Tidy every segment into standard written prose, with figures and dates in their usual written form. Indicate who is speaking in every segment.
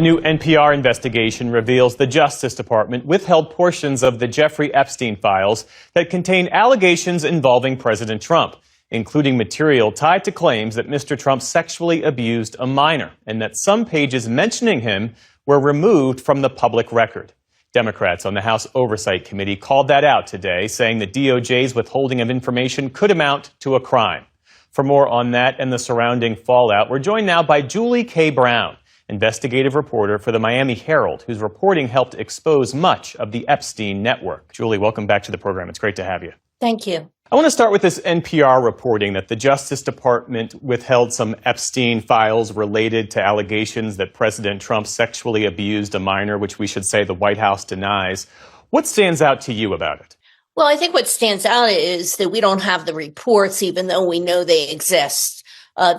Speaker 1: A new NPR investigation reveals the Justice Department withheld portions of the Jeffrey Epstein files that contain allegations involving President Trump, including material tied to claims that Mr. Trump sexually abused a minor and that some pages mentioning him were removed from the public record. Democrats on the House Oversight Committee called that out today, saying the DOJ's withholding of information could amount to a crime. For more on that and the surrounding fallout, we're joined now by Julie K. Brown, investigative reporter for the Miami Herald, whose reporting helped expose much of the Epstein network. Julie, welcome back to the program. It's great to have you.
Speaker 2: Thank you.
Speaker 1: I want to start with this NPR reporting that the Justice Department withheld some Epstein files related to allegations that President Trump sexually abused a minor, which we should say the White House denies. What stands out to you about it?
Speaker 2: Well, I think what stands out is that we don't have the reports, even though we know they exist.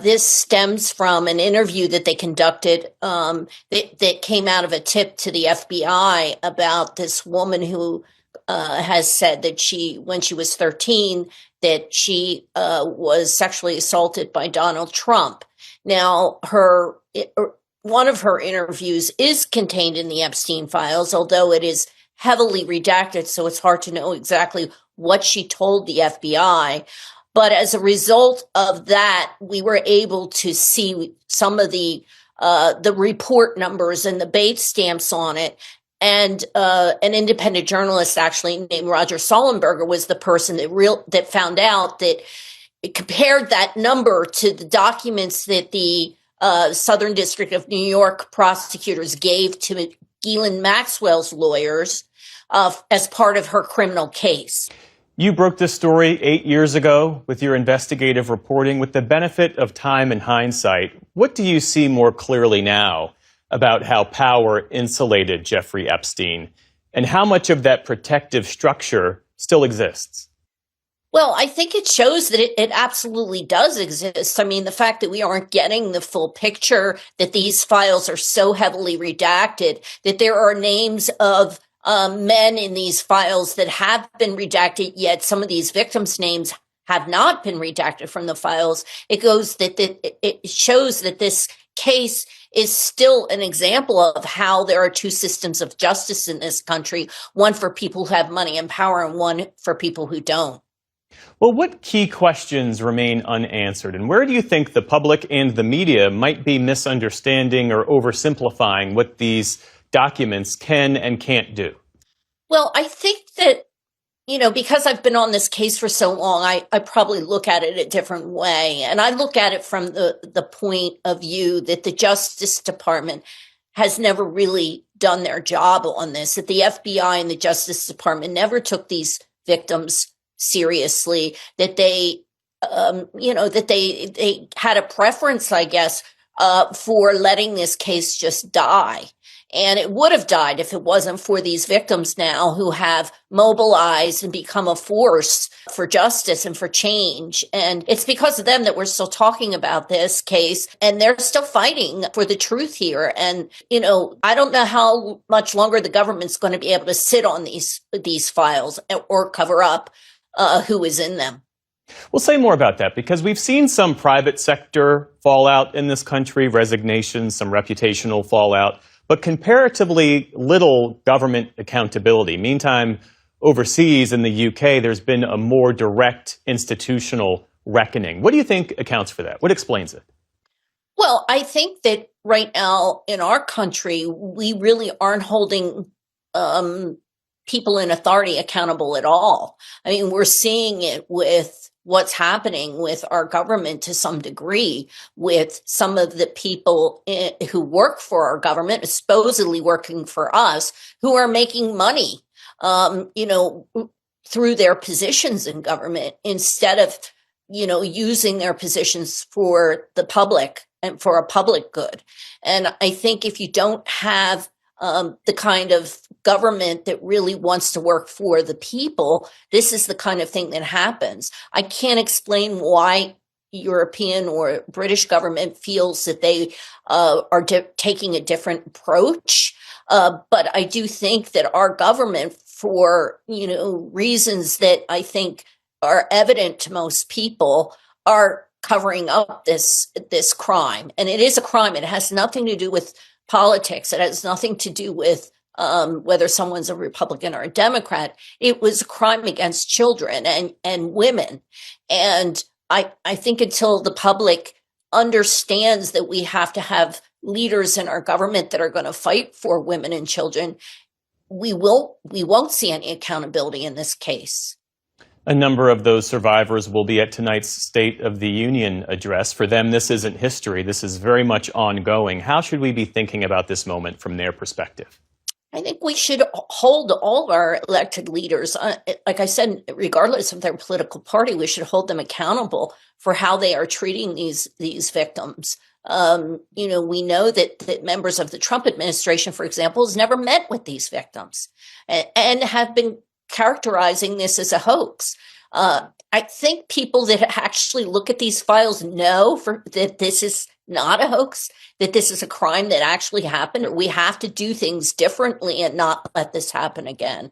Speaker 2: This stems from an interview that they conducted that came out of a tip to the FBI about this woman who has said that when she was 13, that she was sexually assaulted by Donald Trump. Now, one of her interviews is contained in the Epstein files, although it is heavily redacted, so it's hard to know exactly what she told the FBI. But as a result of that, we were able to see some of the report numbers and the Bates stamps on it. And an independent journalist, actually named Roger Sollenberger, was the person that found out that it compared that number to the documents that the Southern District of New York prosecutors gave to Ghislaine Maxwell's lawyers as part of her criminal case.
Speaker 1: You broke this story 8 years ago with your investigative reporting. With the benefit of time and hindsight, what do you see more clearly now about how power insulated Jeffrey Epstein and how much of that protective structure still exists?
Speaker 2: Well, I think it shows that it absolutely does exist. I mean, the fact that we aren't getting the full picture, that these files are so heavily redacted, that there are names of men in these files that have been redacted, yet some of these victims' names have not been redacted from the files. It shows that this case is still an example of how there are two systems of justice in this country, one for people who have money and power and one for people who don't.
Speaker 1: Well, what key questions remain unanswered, and where do you think the public and the media might be misunderstanding or oversimplifying what these documents can and can't do?
Speaker 2: Well, I think that, because I've been on this case for so long, I probably look at it a different way. And I look at it from the point of view that the Justice Department has never really done their job on this, that the FBI and the Justice Department never took these victims seriously, that they had a preference, I guess, for letting this case just die. And it would have died if it wasn't for these victims now who have mobilized and become a force for justice and for change. And it's because of them that we're still talking about this case, and they're still fighting for the truth here. And, I don't know how much longer the government's going to be able to sit on these files or cover up who is in them.
Speaker 1: We'll say more about that because we've seen some private sector fallout in this country, resignations, some reputational fallout, but comparatively little government accountability. Meantime, overseas in the UK, there's been a more direct institutional reckoning. What do you think accounts for that? What explains it?
Speaker 2: Well, I think that right now in our country, we really aren't holding people in authority accountable at all. I mean, we're seeing it with what's happening with our government to some degree, with some of the people who work for our government, supposedly working for us, who are making money, through their positions in government instead of, using their positions for the public and for a public good. And I think if you don't have the kind of government that really wants to work for the people, this is the kind of thing that happens. I can't explain why European or British government feels that they are taking a different approach. But I do think that our government, for reasons that I think are evident to most people, are covering up this crime. And it is a crime. It has nothing to do with politics. It has nothing to do with whether someone's a Republican or a Democrat. It was a crime against children and women. And I think until the public understands that we have to have leaders in our government that are going to fight for women and children, we won't see any accountability in this case.
Speaker 1: A number of those survivors will be at tonight's State of the Union address. For them, this isn't history. This is very much ongoing. How should we be thinking about this moment from their perspective?
Speaker 2: I think we should hold all of our elected leaders, like I said, regardless of their political party, we should hold them accountable for how they are treating these victims. We know that members of the Trump administration, for example, has never met with these victims and have been characterizing this as a hoax. I think people that actually look at these files know that this is not a hoax, that this is a crime that actually happened. We have to do things differently and not let this happen again.